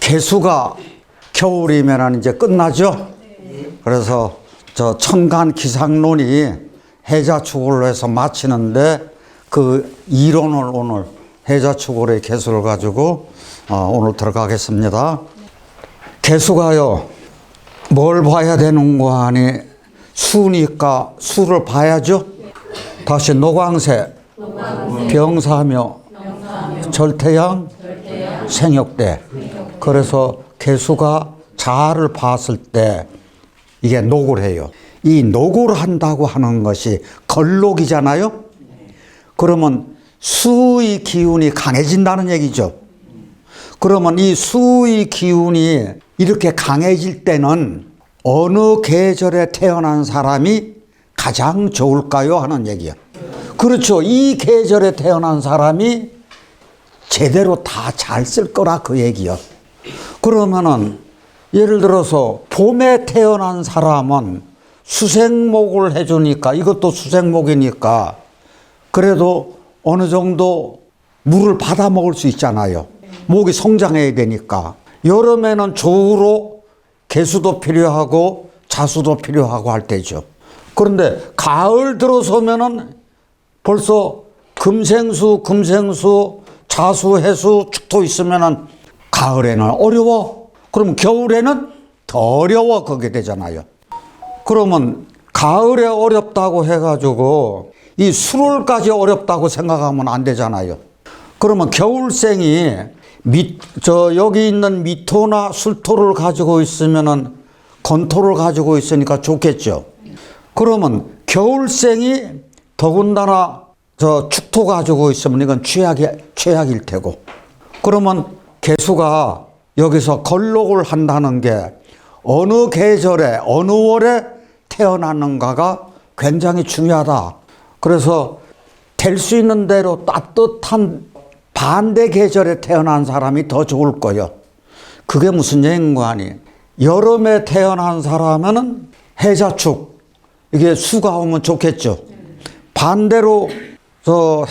개수가 겨울이면 이제 끝나죠. 그래서 저 천간 기상론이 해자축월로 해서 마치는데 그 이론을 오늘 해자축월의 개수를 가지고 오늘 들어가겠습니다. 개수가요, 뭘 봐야 되는 거 아니? 수니까 수를 봐야죠. 다시 노광새, 병사묘, 절태양, 생역대. 그래서 개수가 자를 봤을 때 이게 녹을 해요. 이 녹을 한다고 하는 것이 걸록이잖아요. 그러면 수의 기운이 강해진다는 얘기죠. 그러면 이 수의 기운이 이렇게 강해질 때는 어느 계절에 태어난 사람이 가장 좋을까요? 하는 얘기야. 그렇죠. 이 계절에 태어난 사람이 제대로 다 잘 쓸 거라 그 얘기야. 그러면은 예를 들어서 봄에 태어난 사람은 수생목을 해주니까, 이것도 수생목이니까 그래도 어느 정도 물을 받아 먹을 수 있잖아요. 목이 성장해야 되니까. 여름에는 조우로 개수도 필요하고 자수도 필요하고 할 때죠. 그런데 가을 들어서면은 벌써 금생수, 자수, 해수, 축토 있으면은 가을에는 어려워. 그럼 겨울에는 더 어려워. 그게 되잖아요. 그러면 가을에 어렵다고 해가지고 이 수월까지 어렵다고 생각하면 안 되잖아요. 그러면 겨울생이 여기 있는 미토나 술토를 가지고 있으면은 건토를 가지고 있으니까 좋겠죠. 그러면 겨울생이 더군다나 축토 가지고 있으면 이건 최악일 테고. 그러면 개수가 여기서 걸록을 한다는 게 어느 계절에 어느 월에 태어나는가가 굉장히 중요하다. 그래서 될 수 있는 대로 따뜻한 반대 계절에 태어난 사람이 더 좋을 거예요. 그게 무슨 얘기인 거 아니? 여름에 태어난 사람은 해자축, 이게 수가 오면 좋겠죠. 반대로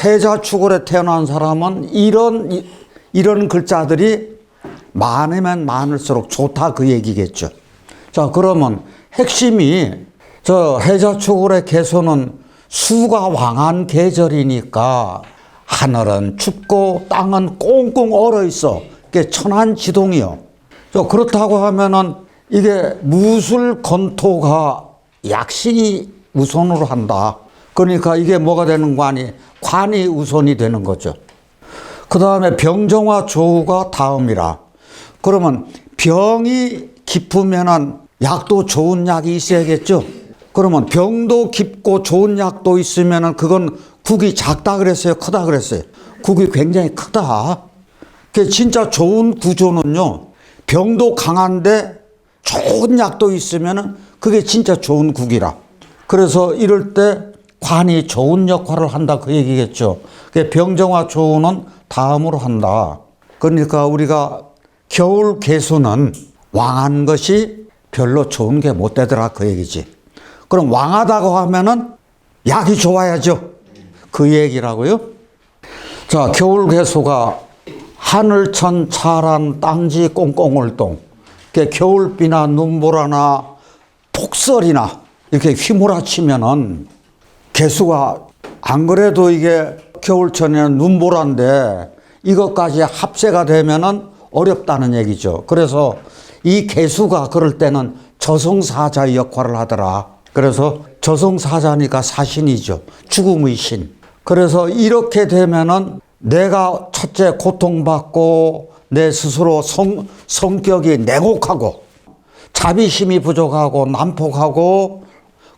해자축월에 태어난 사람은 이런 글자들이 많으면 많을수록 좋다 그 얘기겠죠. 자, 그러면 핵심이 해자축월의 개수는 수가 왕한 계절이니까 하늘은 춥고 땅은 꽁꽁 얼어 있어. 그게 천한지동이요. 그렇다고 하면은 이게 무술 건토가 약신이 우선으로 한다. 그러니까 이게 뭐가 되는 거 아니? 관이 우선이 되는 거죠. 그 다음에 병정화 조우가 다음이라. 그러면 병이 깊으면은 약도 좋은 약이 있어야겠죠. 그러면 병도 깊고 좋은 약도 있으면은 그건 국이 작다 그랬어요? 크다 그랬어요? 국이 굉장히 크다. 그 진짜 좋은 구조는요, 병도 강한데 좋은 약도 있으면은 그게 진짜 좋은 국이라. 그래서 이럴 때 관이 좋은 역할을 한다 그 얘기겠죠. 병정화 조우는 다음으로 한다. 그러니까 우리가 겨울 개수는 왕한 것이 별로 좋은 게 못 되더라 그 얘기지. 그럼 왕하다고 하면은 약이 좋아야죠. 그 얘기라고요. 자, 겨울 개수가 하늘천 차란 땅지 꽁꽁울동. 겨울비나 눈보라나 폭설이나 이렇게 휘몰아치면은 개수가 안 그래도 이게 겨울천에는 눈보라인데 이것까지 합세가 되면은 어렵다는 얘기죠. 그래서 이 개수가 그럴 때는 저승사자의 역할을 하더라. 그래서 저승사자니까 사신이죠. 죽음의 신. 그래서 이렇게 되면은 내가 첫째 고통받고 내 스스로 성격이 냉혹하고 자비심이 부족하고 난폭하고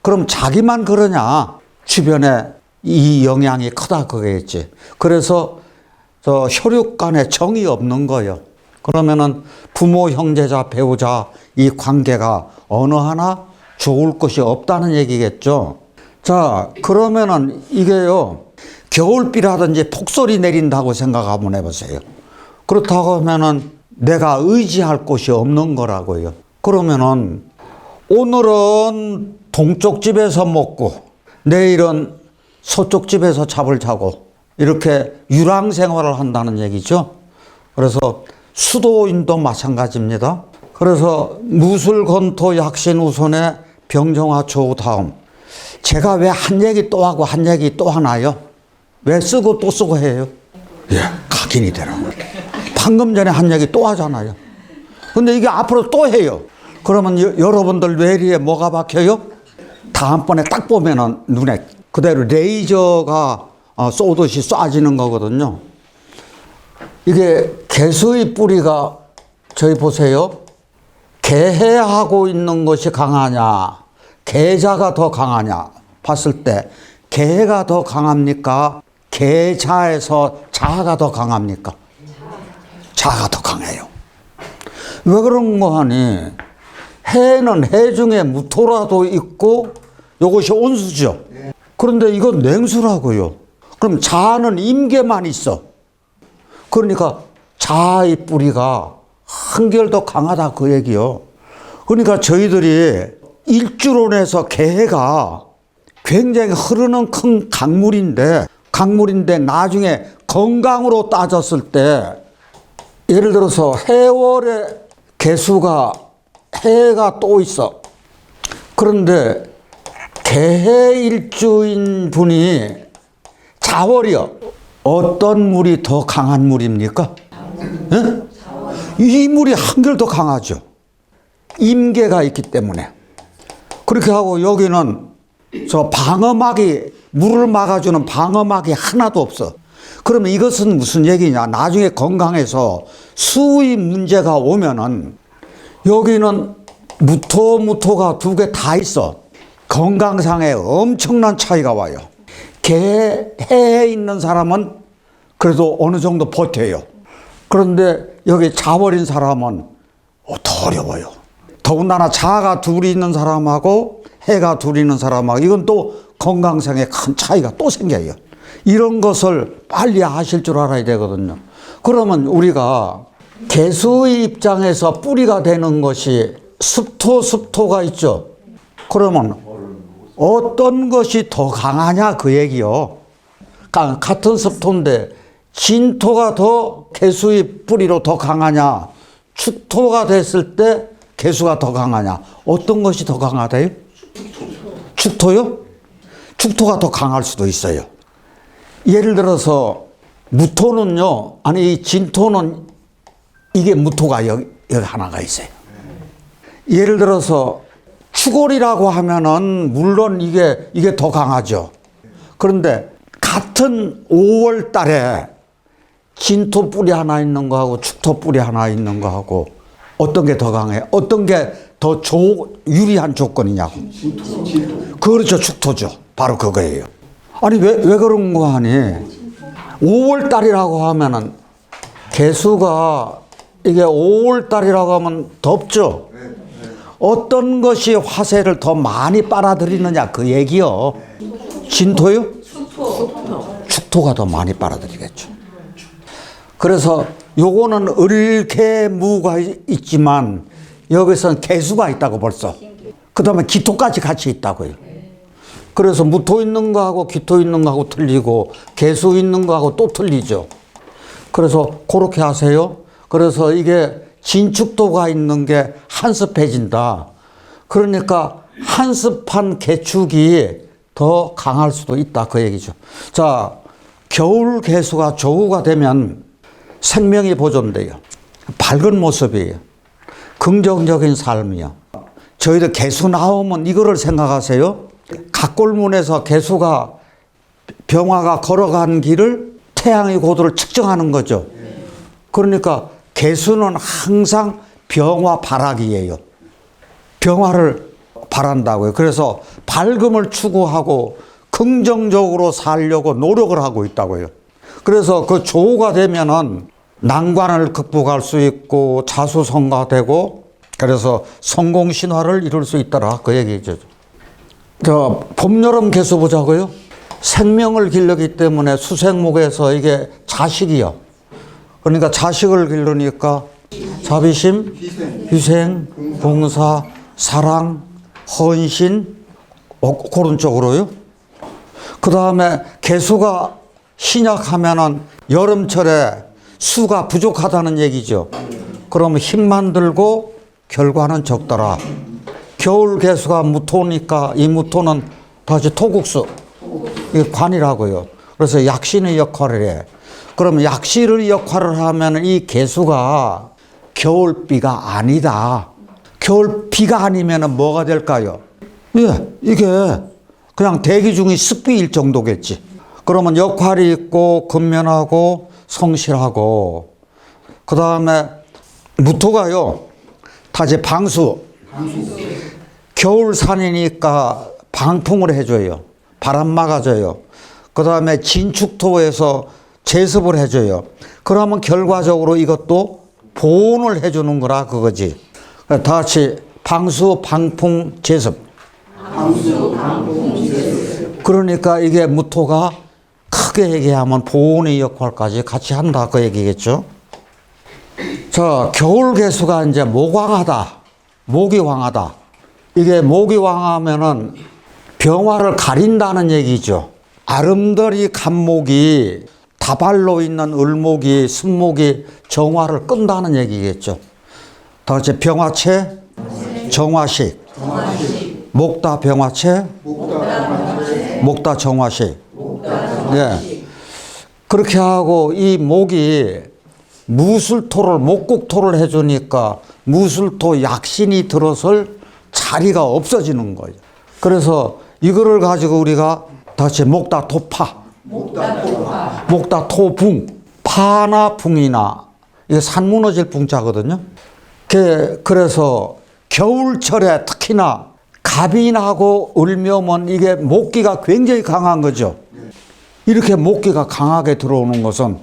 그럼 자기만 그러냐? 주변에 이 영향이 크다 그거겠지. 그래서 혈육 간에 정이 없는 거예요. 그러면은 부모, 형제자, 배우자 이 관계가 어느 하나 좋을 것이 없다는 얘기겠죠. 자, 그러면은 이게요, 겨울비라든지 폭설이 내린다고 생각 한번 해보세요. 그렇다고 하면은 내가 의지할 곳이 없는 거라고요. 그러면은 오늘은 동쪽 집에서 먹고 내일은 서쪽 집에서 잡을 자고 이렇게 유랑 생활을 한다는 얘기죠. 그래서 수도인도 마찬가지입니다. 그래서 무술건토 약신우선의 병정화 조우 다음. 제가 왜 한 얘기 또 하고 한 얘기 또 하나요? 왜 쓰고 또 쓰고 해요? 예, 각인이 되라고. 방금 전에 한 얘기 또 하잖아요. 근데 이게 앞으로 또 해요. 그러면 여러분들 뇌리에 뭐가 박혀요? 다음번에 딱 보면은 눈에 그대로 레이저가 쏘듯이 쏴지는 거거든요. 이게 개수의 뿌리가 저희 보세요. 개해하고 있는 것이 강하냐, 개자가 더 강하냐 봤을 때 개가 더 강합니까? 개자에서 자가 더 강합니까? 자가 더 강해요. 왜 그런 거 하니? 해는 해 중에 무토라도 있고 이것이 온수죠. 그런데 이건 냉수라고요. 그럼 자는 임계만 있어. 그러니까 자의 뿌리가 한결 더 강하다 그 얘기요. 그러니까 저희들이 일주론에서 개가 굉장히 흐르는 큰 강물인데 나중에 건강으로 따졌을 때 예를 들어서 해월에 개수가 해가 또 있어. 그런데 개해일주인 분이 자월이요. 어떤 물이 더 강한 물입니까? 네? 이 물이 한결 더 강하죠. 임계가 있기 때문에. 그렇게 하고 여기는 저 방어막이 물을 막아주는 방어막이 하나도 없어. 그러면 이것은 무슨 얘기냐? 나중에 건강해서 수의 문제가 오면은 여기는 무토가 두 개 다 있어. 건강상에 엄청난 차이가 와요. 개해에 있는 사람은 그래도 어느 정도 버텨요. 그런데 여기 자월인 사람은 더 어려워요. 더군다나 자가 둘이 있는 사람하고 해가 둘이 있는 사람하고 이건 또 건강상에 큰 차이가 또 생겨요. 이런 것을 빨리 아실 줄 알아야 되거든요. 그러면 우리가 개수의 입장에서 뿌리가 되는 것이 습토가 있죠. 그러면 어떤 것이 더 강하냐 그 얘기요. 같은 습토인데 진토가 더 개수의 뿌리로 더 강하냐, 축토가 됐을 때 개수가 더 강하냐, 어떤 것이 더 강하다요? 축토요? 축토가 더 강할 수도 있어요. 예를 들어서 무토는요, 아니 진토는 이게 무토가 여기 하나가 있어요. 예를 들어서 추골이라고 하면은 물론 이게 더 강하죠. 그런데 같은 5월 달에 진토 뿌리 하나 있는 거하고 축토 뿌리 하나 있는 거하고 어떤 게 더 강해요? 어떤 게 더 유리한 조건이냐고. 그렇죠. 축토죠. 바로 그거예요. 아니 왜 그런 거 하니? 5월 달이라고 하면은 개수가 이게 5월 달이라고 하면 덥죠. 어떤 것이 화세를 더 많이 빨아들이느냐 그 얘기요. 진토요? 축토가 더 많이 빨아들이겠죠. 그래서 요거는 을개무가 있지만 여기서는 개수가 있다고 벌써. 그 다음에 기토까지 같이 있다고요. 그래서 무토 있는 거하고 기토 있는 거하고 틀리고 개수 있는 거하고 또 틀리죠. 그래서 그렇게 하세요. 그래서 이게 진축도가 있는 게 한습해진다. 그러니까 한습한 개축이 더 강할 수도 있다 그 얘기죠. 자, 겨울 개수가 조우가 되면 생명이 보존돼요. 밝은 모습이에요. 긍정적인 삶이요. 저희들 개수 나오면 이거를 생각하세요. 각골문에서 개수가 병화가 걸어간 길을 태양의 고도를 측정하는 거죠. 그러니까 개수는 항상 병화 바라기예요. 병화를 바란다고요. 그래서 밝음을 추구하고 긍정적으로 살려고 노력을 하고 있다고요. 그래서 그 조우가 되면은 난관을 극복할 수 있고 자수성가되고 그래서 성공 신화를 이룰 수 있더라 그 얘기죠. 저 봄, 여름 개수 보자고요. 생명을 기르기 때문에 수생목에서 이게 자식이요. 그러니까 자식을 기르니까 자비심, 희생, 봉사, 사랑, 헌신 그런 쪽으로요. 그 다음에 개수가 신약하면은 여름철에 수가 부족하다는 얘기죠. 그러면 힘만 들고 결과는 적더라. 겨울 개수가 무토니까 이 무토는 다시 토국수. 이게 관이라고요. 그래서 약신의 역할을 해. 그러면 약신의 역할을 하면 이 개수가 겨울비가 아니다. 겨울비가 아니면 뭐가 될까요? 예, 이게 그냥 대기 중의 습비일 정도겠지. 그러면 역할이 있고 근면하고 성실하고 그 다음에 무토가요. 다시 방수. 겨울산이니까 방풍을 해줘요. 바람 막아줘요. 그 다음에 진축토에서 제습을 해줘요. 그러면 결과적으로 이것도 보온을 해주는 거라 그거지. 다 같이 방수, 방풍, 제습. 그러니까 이게 무토가 크게 얘기하면 보온의 역할까지 같이 한다 그 얘기겠죠. 자, 겨울 개수가 이제 목왕하다. 목이 왕하다. 이게 목이 왕하면은 병화를 가린다는 얘기죠. 아름드리 간목이 다발로 있는 을목이 승목이 정화를 끈다는 얘기겠죠. 다 같이 병화체, 정화식. 목다 병화체, 목다 정화식. 예. 그렇게 하고 이 목이 무술토를 목국토를 해주니까 무술토 약신이 들어설 자리가 없어지는 거예요. 그래서 이거를 가지고 우리가 다시 목다 토파, 목다 토붕, 파나 붕이나 이게 산 무너질 붕자거든요. 그래서 겨울철에 특히나 갑인하고 을묘면 이게 목기가 굉장히 강한 거죠. 이렇게 목기가 강하게 들어오는 것은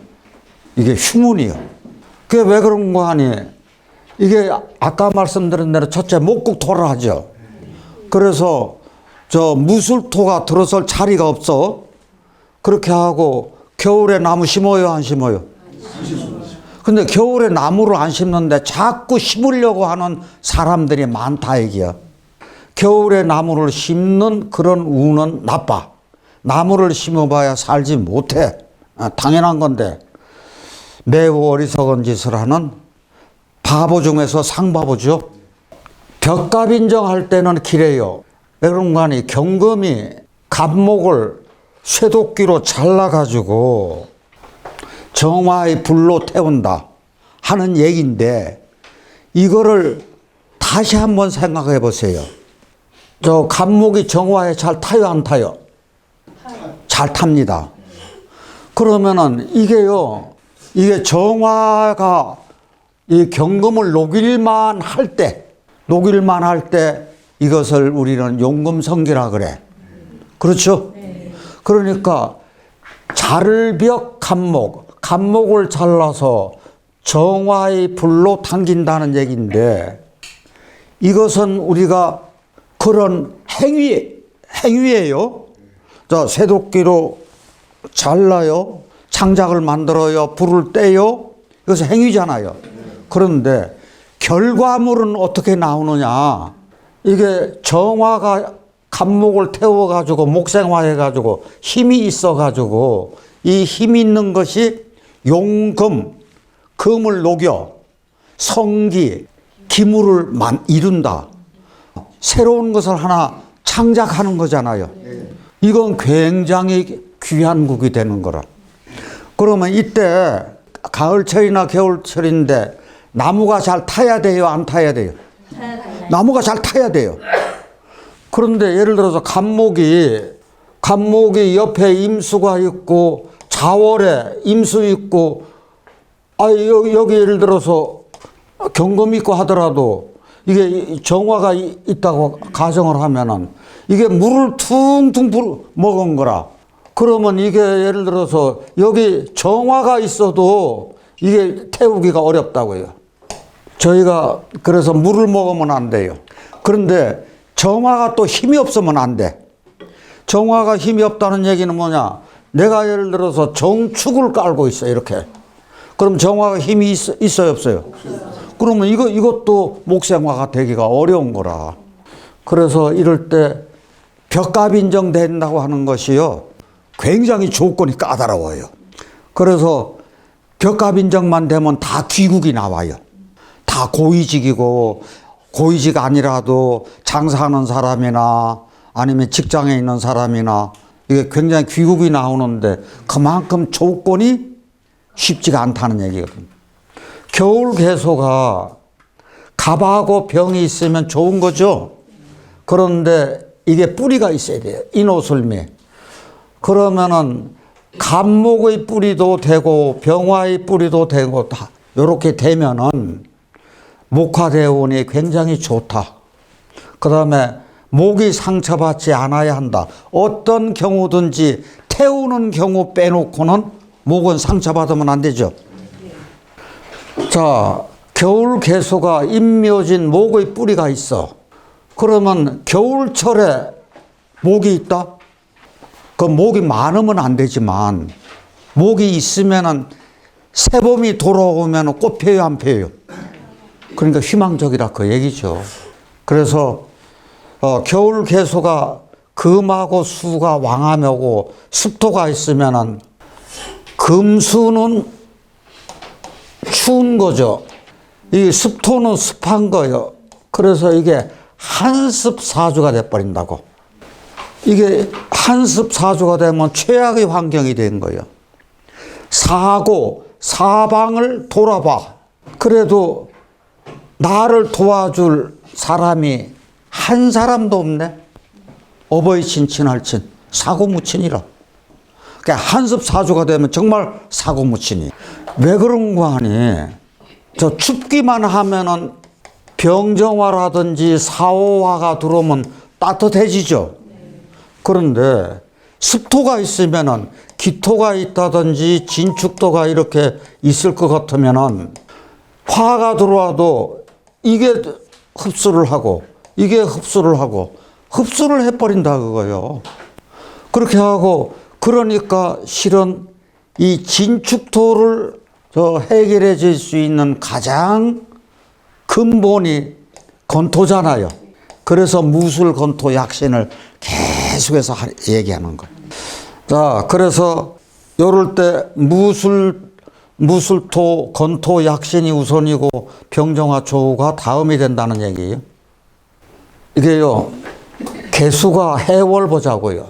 이게 휴문이요. 그게 왜 그런 거 하니? 이게 아까 말씀드린 대로 첫째 목국토를 하죠. 그래서 저 무술토가 들어설 자리가 없어. 그렇게 하고 겨울에 나무 심어요, 안 심어요? 근데 겨울에 나무를 안 심는데 자꾸 심으려고 하는 사람들이 많다 얘기야. 겨울에 나무를 심는 그런 운은 나빠. 나무를 심어봐야 살지 못해. 당연한 건데 매우 어리석은 짓을 하는 바보 중에서 상바보죠. 벽갑 인정할 때는 기래요. 그런가니 경금이 갑목을 쇠도끼로 잘라가지고 정화의 불로 태운다 하는 얘기인데 이거를 다시 한번 생각해 보세요. 저 갑목이 정화에 잘 타요, 안 타요? 잘 탑니다. 그러면은 이게요, 이게 정화가 이 경금을 녹일만 할 때 이것을 우리는 용금성기라 그래. 그렇죠? 그러니까 자를벽 갑목을 잘라서 정화의 불로 당긴다는 얘기인데 이것은 우리가 그런 행위예요. 자, 쇠도끼로 잘라요. 창작을 만들어요. 불을 떼요. 이것은 행위잖아요. 그런데 결과물은 어떻게 나오느냐. 이게 정화가 갑목을 태워가지고 목생화해가지고 힘이 있어가지고 이 힘 있는 것이 용금, 금을 녹여 성기, 기물을 이룬다. 새로운 것을 하나 창작하는 거잖아요. 이건 굉장히 귀한 국이 되는 거라. 그러면 이때 가을철이나 겨울철인데 나무가 잘 타야 돼요, 안 타야 돼요? 나무가 잘 타야 돼요. 그런데 예를 들어서 갑목이 옆에 임수가 있고 자월에 임수 있고 여기 예를 들어서 경금 있고 하더라도 이게 정화가 있다고 가정을 하면은 이게 물을 퉁퉁 먹은 거라. 그러면 이게 예를 들어서 여기 정화가 있어도 이게 태우기가 어렵다고요. 저희가 그래서 물을 먹으면 안 돼요. 그런데 정화가 또 힘이 없으면 안 돼. 정화가 힘이 없다는 얘기는 뭐냐? 내가 예를 들어서 정축을 깔고 있어 이렇게. 그럼 정화가 힘이 있어요, 없어요? 그러면 이것도 목생화가 되기가 어려운 거라. 그래서 이럴 때 벽갑 인정된다고 하는 것이요. 굉장히 조건이 까다로워요. 그래서 격갑인정만 되면 다 귀국이 나와요. 다 고위직이고, 고위직 아니라도 장사하는 사람이나 아니면 직장에 있는 사람이나 이게 굉장히 귀국이 나오는데 그만큼 조건이 쉽지가 않다는 얘기거든요. 겨울 개소가 갑하고 병이 있으면 좋은 거죠. 그런데 이게 뿌리가 있어야 돼요. 인호술미. 그러면은 갑목의 뿌리도 되고 병화의 뿌리도 되고 다 이렇게 되면은 목화대운이 굉장히 좋다. 그 다음에 목이 상처받지 않아야 한다. 어떤 경우든지 태우는 경우 빼놓고는 목은 상처받으면 안 되죠. 자, 겨울 개소가 임묘진 목의 뿌리가 있어. 그러면 겨울철에 목이 있다? 그 목이 많으면 안 되지만 목이 있으면은 새봄이 돌아오면 꽃 펴요, 안 펴요? 그러니까 희망적이라 그 얘기죠. 그래서 겨울 개소가 금하고 수가 왕하며고 습토가 있으면은 금수는 추운 거죠. 이 습토는 습한 거예요. 그래서 이게 한습사주가 돼버린다고. 이게 한습사주가 되면 최악의 환경이 된 거예요. 사고, 사방을 돌아봐. 그래도 나를 도와줄 사람이 한 사람도 없네. 어버이친, 친할친, 사고무친이라. 그러니까 한습사주가 되면 정말 사고무친이. 왜 그런 거 하니? 저 춥기만 하면은 병정화라든지 사호화가 들어오면 따뜻해지죠. 그런데 습토가 있으면은 기토가 있다든지 진축도가 이렇게 있을 것 같으면은 화가 들어와도 이게 흡수를 하고 이게 흡수를 하고 흡수를 해버린다 그거요. 그렇게 하고 그러니까 실은 이 진축토를 해결해 줄 수 있는 가장 근본이 건토잖아요. 그래서 무술, 건토, 약신을 계속해서 얘기하는 거예요. 자, 그래서 요럴 때 무술토, 건토, 약신이 우선이고 병정화, 조우가 다음이 된다는 얘기예요. 이게요, 개수가 해월 보자고요.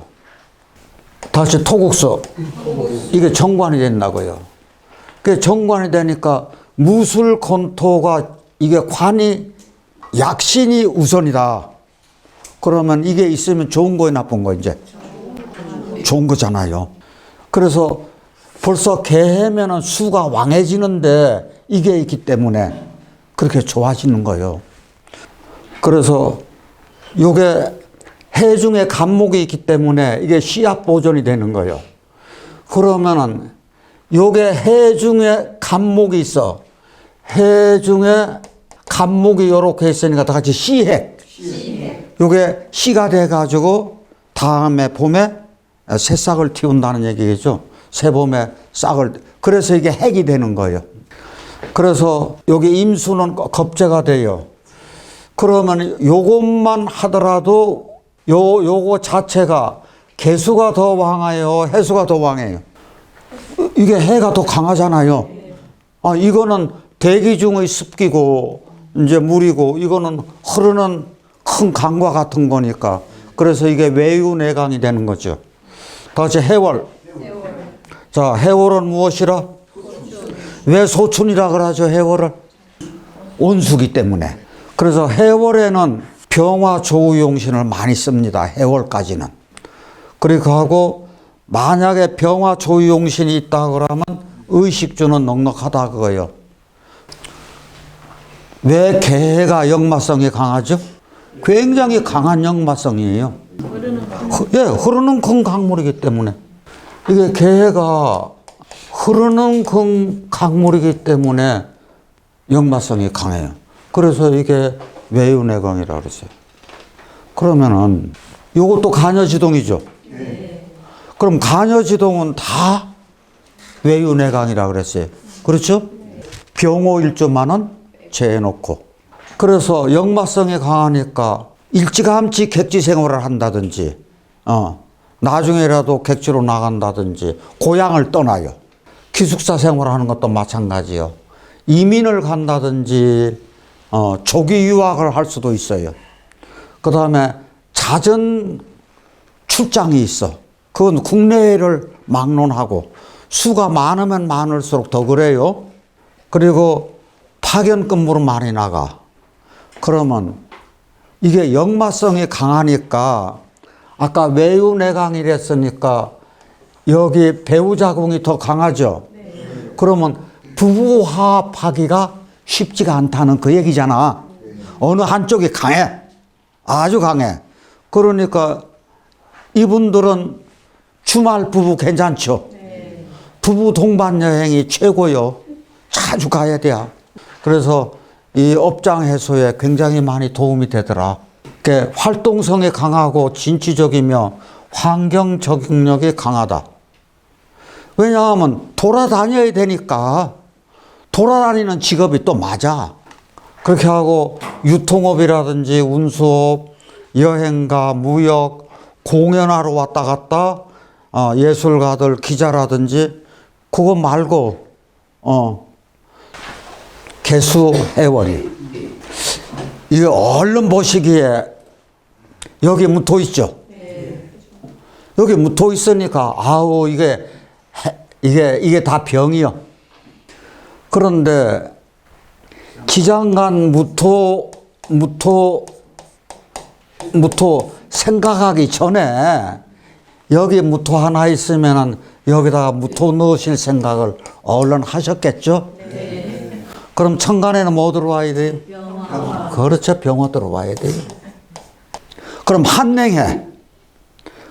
다시 토국서. 이게 정관이 된다고요. 그 정관이 되니까 무술, 건토가 이게 관이 약신이 우선이다. 그러면 이게 있으면 좋은 거예요, 나쁜 거 이제? 좋은 거잖아요. 그래서 벌써 개해면은 수가 왕해지는데 이게 있기 때문에 그렇게 좋아지는 거예요. 그래서 요게 해 중에 간목이 있기 때문에 이게 씨앗 보존이 되는 거예요. 그러면은 요게 해 중에 간목이 있어. 해 중에 간목이 요렇게 있으니까 다 같이 씨핵. 요게 씨가 돼가지고 다음에 봄에 새싹을 틔운다는 얘기겠죠. 새봄에 싹을. 그래서 이게 핵이 되는 거예요. 그래서 여기 임수는 겁재가 돼요. 그러면 요것만 하더라도 요거 자체가 개수가 더 왕해요, 해수가 더 왕해요. 이게 해가 더 강하잖아요. 아, 이거는 대기 중의 습기고 이제 물이고 이거는 흐르는 큰 강과 같은 거니까. 그래서 이게 외유내강이 되는 거죠. 다시 해월. 자, 해월은 무엇이라? 왜 소춘이라 그러죠, 해월을? 온수기 때문에. 그래서 해월에는 병화 조우용신을 많이 씁니다. 해월까지는. 그렇게 하고 만약에 병화 조우용신이 있다 그러면 의식주는 넉넉하다 그거예요. 왜 개가 역마성이 강하죠? 굉장히 강한 역마성이에요. 흐르는 큰 강물이기 때문에. 이게 개가 흐르는 큰 강물이기 때문에 역마성이 강해요. 그래서 이게 외유내강이라고 그러죠. 그러면은 요것도 간여지동이죠. 그럼 간여지동은 다 외유내강이라고 그랬어요. 그렇죠? 병호일주만은 제해놓고. 그래서 역마성이 강하니까 일찌감치 객지 생활을 한다든지, 나중에라도 객지로 나간다든지 고향을 떠나요. 기숙사 생활하는 것도 마찬가지요. 이민을 간다든지 조기 유학을 할 수도 있어요. 그 다음에 자전 출장이 있어. 그건 국내를 막론하고 수가 많으면 많을수록 더 그래요. 그리고 파견 근무로 많이 나가. 그러면 이게 역마성이 강하니까 아까 외유내강이랬으니까 여기 배우자궁이 더 강하죠. 그러면 부부화합하기가 쉽지가 않다는 그 얘기잖아. 어느 한쪽이 강해. 아주 강해. 그러니까 이분들은 주말 부부 괜찮죠. 부부 동반 여행이 최고요. 자주 가야 돼요. 그래서 이 업장 해소에 굉장히 많이 도움이 되더라. 활동성이 강하고 진취적이며 환경 적응력이 강하다. 왜냐하면 돌아다녀야 되니까. 돌아다니는 직업이 또 맞아. 그렇게 하고 유통업이라든지 운수업, 여행가, 무역, 공연하러 왔다 갔다 예술가들, 기자라든지 그거 말고 개수 해월이 이게 얼른 보시기에 여기 묻어 있죠. 여기 묻어 있으니까 아우 이게 다 병이요. 그런데 기장간 무토 생각하기 전에 여기 무토 하나 있으면은 여기다가 무토 넣으실 생각을 얼른 하셨겠죠? 네. 그럼 천간에는 뭐 들어와야 돼요? 병화. 그렇죠. 병화 들어와야 돼요. 그럼 한냉해.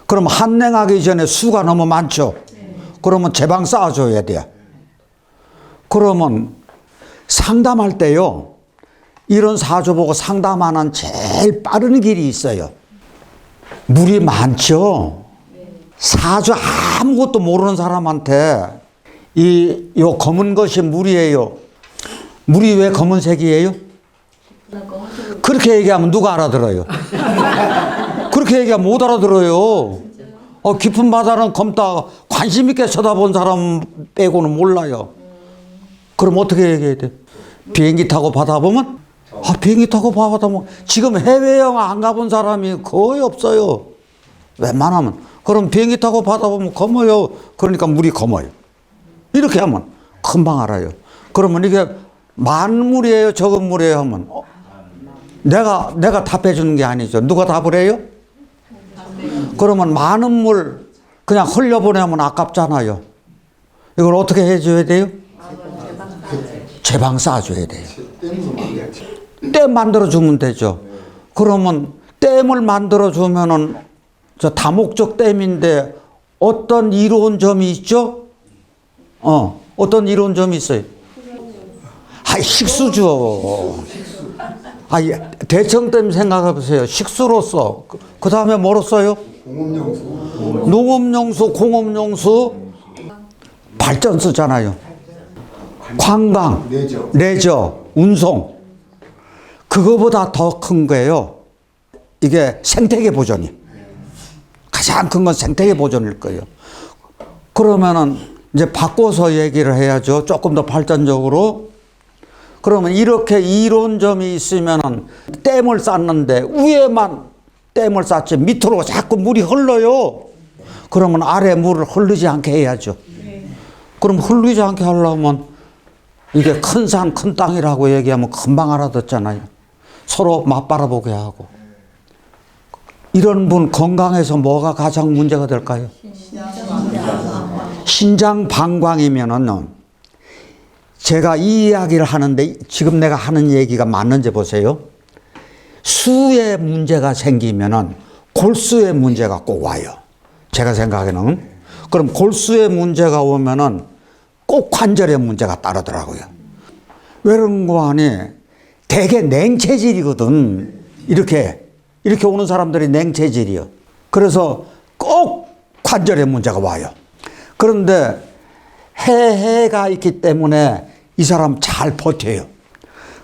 그럼 한냉하기 전에 수가 너무 많죠? 네. 그러면 제방 쌓아줘야 돼요. 그러면 상담할 때요. 이런 사주 보고 상담하는 제일 빠른 길이 있어요. 물이 많죠? 사주 아무것도 모르는 사람한테 요 검은 것이 물이에요. 물이 왜 검은색이에요? 그렇게 얘기하면 누가 알아들어요? 그렇게 얘기하면 못 알아들어요. 깊은 바다는 검다 관심 있게 쳐다본 사람 빼고는 몰라요. 그럼 어떻게 얘기해야 돼? 비행기 타고 바다 보면? 비행기 타고 바다 보면 지금 해외여행 안 가본 사람이 거의 없어요. 웬만하면. 그럼 비행기 타고 바다 보면 검어요. 그러니까 물이 검어요. 이렇게 하면 금방 알아요. 그러면 이게 많은 물이에요? 적은 물이에요? 하면 내가 답해 주는 게 아니죠. 누가 답을 해요? 그러면 많은 물 그냥 흘려보내면 아깝잖아요. 이걸 어떻게 해줘야 돼요? 제방 쌓아줘야 돼요. 댐 만들어주면 되죠. 그러면 댐을 만들어주면은 저 다목적 댐인데 어떤 이로운 점이 있죠? 어떤 이로운 점이 있어요? 식수죠. 대청댐 생각해 보세요. 식수로서. 그 다음에 뭐로써요? 농업용수, 공업용수, 발전소잖아요. 관광, 레저, 운송. 그거보다 더 큰 거예요. 이게 생태계 보존이. 가장 큰 건 생태계 보존일 거예요. 그러면은 이제 바꿔서 얘기를 해야죠. 조금 더 발전적으로. 그러면 이렇게 이론점이 있으면은 댐을 쌓는데 위에만 댐을 쌓지 밑으로 자꾸 물이 흘러요. 그러면 아래 물을 흐르지 않게 해야죠. 그럼 흐르지 않게 하려면 이게 큰 산, 큰 땅이라고 얘기하면 금방 알아듣잖아요. 서로 맞바라보게 하고. 이런 분 건강에서 뭐가 가장 문제가 될까요? 신장 방광이면은 제가 이 이야기를 하는데 지금 내가 하는 얘기가 맞는지 보세요. 수에 문제가 생기면은 골수에 문제가 꼭 와요. 제가 생각에는. 그럼 골수에 문제가 오면은 꼭 관절에 문제가 따르더라고요. 왜 그런 거 아니? 되게 냉체질이거든. 이렇게 오는 사람들이 냉체질이요. 그래서 꼭 관절에 문제가 와요. 그런데 해가 있기 때문에 이 사람 잘 버텨요.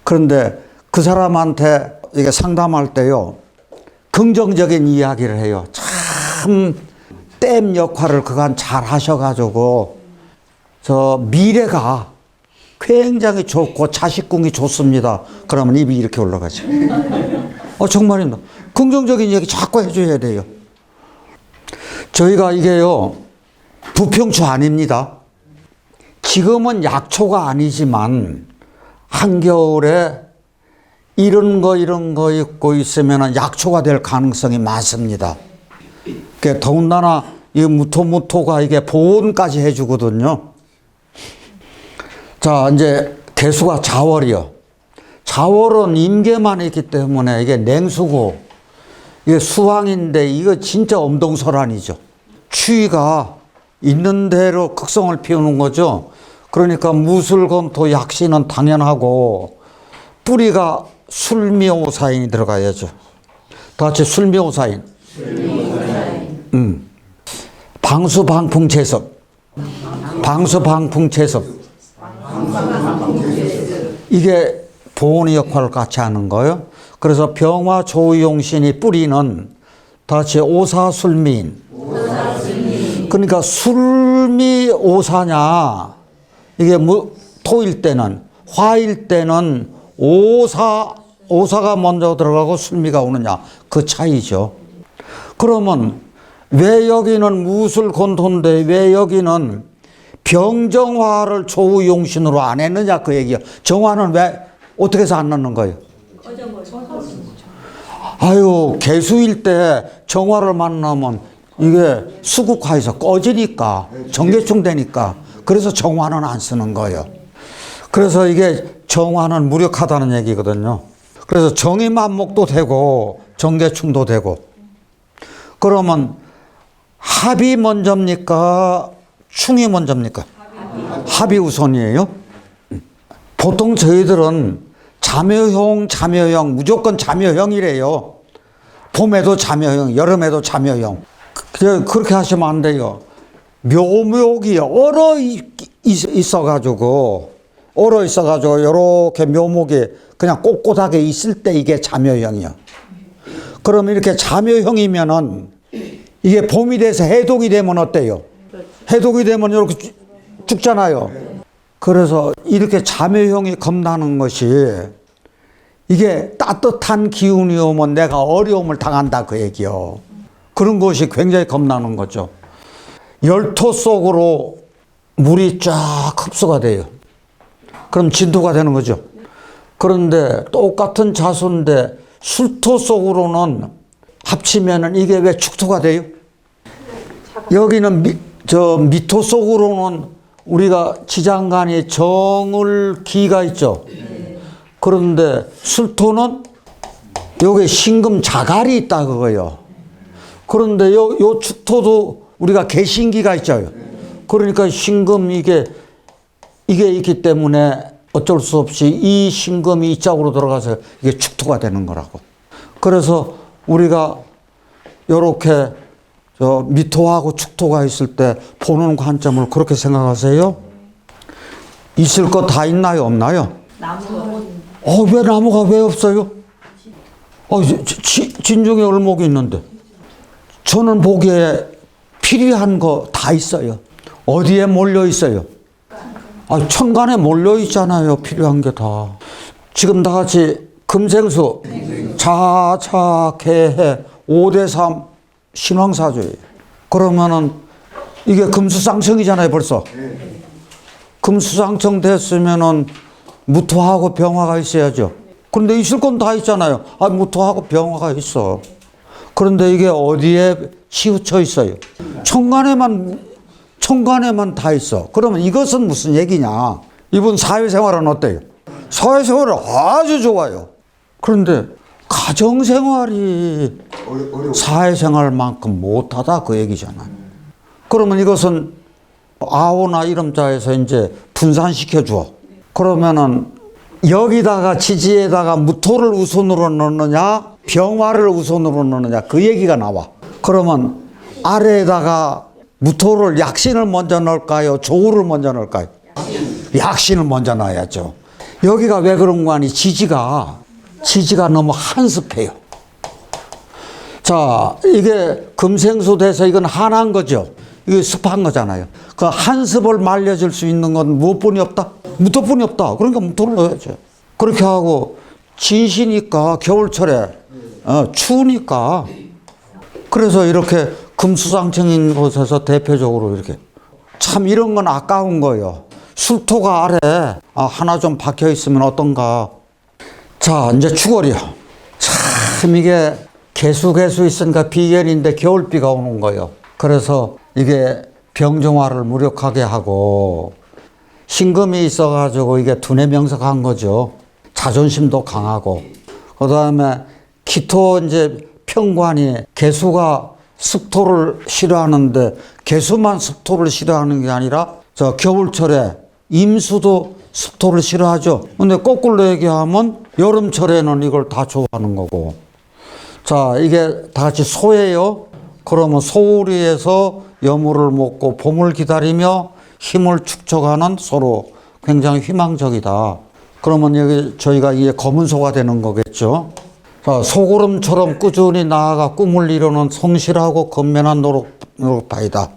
그런데 그 사람한테 이게 상담할 때요, 긍정적인 이야기를 해요. 참 댐 역할을 그간 잘 하셔가지고 저 미래가 굉장히 좋고 자식궁이 좋습니다. 그러면 입이 이렇게 올라가죠. 정말입니다. 긍정적인 얘기 자꾸 해줘야 돼요. 저희가 이게요, 부평초 아닙니다. 지금은 약초가 아니지만 한겨울에 이런 거 입고 있으면 약초가 될 가능성이 많습니다. 더군다나 이 무토가 이게 보온까지 해주거든요. 자, 이제 개수가 자월이요. 자월은 임계만 있기 때문에 이게 냉수고, 이게 수황인데 이거 진짜 엄동설한이죠. 추위가 있는 대로 극성을 피우는 거죠. 그러니까 무술검토 약신은 당연하고, 뿌리가 술미오사인이 들어가야죠. 다 같이 술미오사인. 방수방풍채섭. 방수방풍채섭. 이게 보온의 역할을 같이 하는 거예요. 그래서 병화조용신이 뿌리는 다 같이 오사술미인. 그러니까 술미오사냐, 이게 토일 때는, 화일 때는 오사가 먼저 들어가고 술미가 오느냐, 그 차이죠. 그러면 왜 여기는 무술곤토인데 왜 여기는 병정화를 조우용신으로 안 했느냐, 그 얘기야. 정화는 왜 어떻게 해서 안 넣는 거예요? 아유, 개수일 때 정화를 만나면 이게 수국화해서 꺼지니까, 정계충 되니까. 그래서 정화는 안 쓰는 거예요. 그래서 이게 정화는 무력하다는 얘기거든요. 그래서 정의만목도 되고 정계충도 되고. 그러면 합이 먼저입니까? 충이 먼저입니까? 합이 우선이에요. 보통 저희들은 자묘형 무조건 자묘형이래요. 봄에도 자묘형, 여름에도 자묘형. 그렇게 하시면 안 돼요. 묘목이 얼어 있어가지고 이렇게 묘목이 그냥 꼿꼿하게 있을 때 이게 자묘형이야. 그럼 이렇게 자묘형이면은 이게 봄이 돼서 해독이 되면 어때요? 해독이 되면 이렇게 죽잖아요. 그래서 이렇게 자묘형이 겁나는 것이, 이게 따뜻한 기운이 오면 내가 어려움을 당한다, 그 얘기요. 그런 것이 굉장히 겁나는 거죠. 열토 속으로 물이 쫙 흡수가 돼요. 그럼 진토가 되는 거죠. 그런데 똑같은 자수인데 술토 속으로는 합치면은 이게 왜 축토가 돼요? 여기는 미토 속으로는 우리가 지장간이 정을 기가 있죠. 그런데 술토는 여기 신금 자갈이 있다, 그거요. 그런데 요 축토도 우리가 개신기가 있죠. 그러니까 신금 이게 있기 때문에 어쩔 수 없이 이 신금이 이쪽으로 들어가서 이게 축토가 되는 거라고. 그래서 우리가 요렇게 미토하고 축토가 있을 때 보는 관점을 그렇게 생각하세요? 있을 거 다 있나요? 없나요? 왜 나무가 왜 없어요? 진중에 얼목이 있는데. 저는 보기에 필요한 거 다 있어요. 어디에 몰려 있어요? 천간에 몰려 있잖아요. 필요한 게 다. 지금 다 같이 금생수, 자차개해 5대3 신왕사주예요. 그러면은 이게 금수상청이잖아요, 벌써. 금수상청 됐으면은 무토하고 병화가 있어야죠. 그런데 있을 건 다 있잖아요. 무토하고 병화가 있어. 그런데 이게 어디에 치우쳐 있어요? 천간에만 다 있어. 그러면 이것은 무슨 얘기냐? 이분 사회생활은 어때요? 사회생활은 아주 좋아요. 그런데 가정생활이 사회생활만큼 못하다, 그 얘기잖아요. 그러면 이것은 아오나 이름자에서 이제 분산시켜 줘. 그러면은 여기다가 지지에다가 무토를 우선으로 넣느냐, 병화를 우선으로 넣느냐, 그 얘기가 나와. 그러면 아래에다가 무토를 약신을 먼저 넣을까요? 조우를 먼저 넣을까요? 약신을 먼저 넣어야죠. 여기가 왜 그런 거 아니? 지지가 너무 한습해요. 자, 이게 금생수 돼서 이건 한한 거죠. 이게 습한 거잖아요. 그 한 습을 말려줄 수 있는 건 무엇뿐이 없다? 무토뿐이 없다. 그러니까 무토를 넣어야죠. 그렇게 하고 진시니까 겨울철에 추우니까 그래서 이렇게 금수상청인 곳에서 대표적으로 이렇게 참 이런 건 아까운 거예요. 술토가 아래 하나 좀 박혀 있으면 어떤가. 자, 이제 추월이요. 참 이게 개수 있으니까 비결인데 겨울비가 오는 거예요. 그래서 이게 병정화를 무력하게 하고 신금이 있어가지고 이게 두뇌명석한 거죠. 자존심도 강하고. 그 다음에 기토 이제 평관이 개수가 습토를 싫어하는데 개수만 습토를 싫어하는 게 아니라 저 겨울철에 임수도 습토를 싫어하죠. 근데 거꾸로 얘기하면 여름철에는 이걸 다 좋아하는 거고. 자, 이게 다 같이 소예요. 그러면 소우리에서 여물을 먹고 봄을 기다리며 힘을 축적하는 서로 굉장히 희망적이다. 그러면 여기 저희가 이게 검은 소가 되는 거겠죠. 자, 소구름처럼 꾸준히 나아가 꿈을 이루는 성실하고 건면한 노력파이다.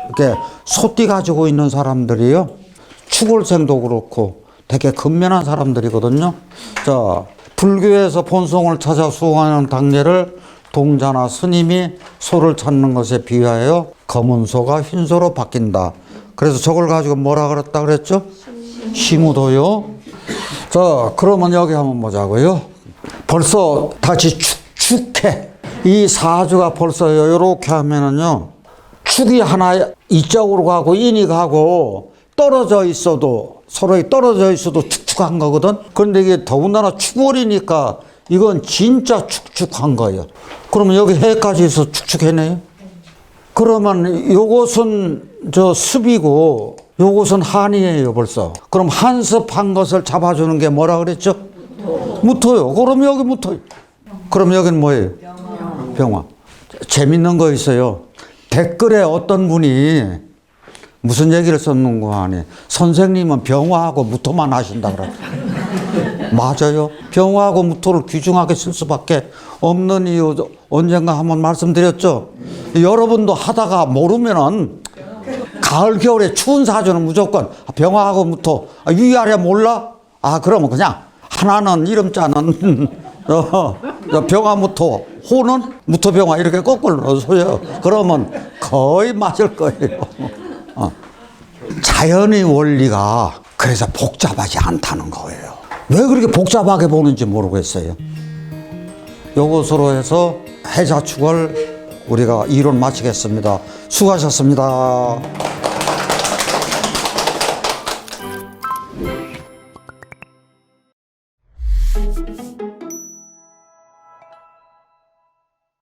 이렇게 소띠 가지고 있는 사람들이요. 축월생도 그렇고 되게 건면한 사람들이거든요. 자, 불교에서 본성을 찾아 수행하는 당례를 동자나 스님이 소를 찾는 것에 비하여 검은 소가 흰 소로 바뀐다. 그래서 저걸 가지고 뭐라 그랬다 그랬죠? 시무도요. 자, 그러면 여기 한번 보자고요. 벌써 다시 축해. 이 사주가 벌써 이렇게 하면은요. 축이 하나 이쪽으로 가고 인이 가고 떨어져 있어도 서로 떨어져 있어도 축축한 거거든. 그런데 이게 더군다나 축월이니까 이건 진짜 축축한 거예요. 그러면 여기 해까지 있어 축축해네요. 그러면 요것은 저 습이고 요것은 한이에요 벌써. 그럼 한습한 것을 잡아주는 게 뭐라 그랬죠? 무토요. 그럼 여기 무토요. 그럼 여기는 뭐예요? 병화. 재밌는 거 있어요. 댓글에 어떤 분이 무슨 얘기를 썼는 거 아니? 선생님은 병화하고 무토만 하신다 그래. 맞아요. 병화하고 무토를 귀중하게 쓸 수밖에 없는 이유 언젠가 한번 말씀드렸죠. 여러분도 하다가 모르면은 가을 겨울에 추운 사주는 무조건 병화하고 무토 위아래 몰라? 그러면 그냥 하나는 이름자는 병화 무토 호는 무토 병화 이렇게 거꾸로 넣어서요. 그러면 거의 맞을 거예요. 자연의 원리가 그래서 복잡하지 않다는 거예요. 왜 그렇게 복잡하게 보는지 모르겠어요. 요것으로 해서 해자축을 우리가 이론 마치겠습니다. 수고하셨습니다.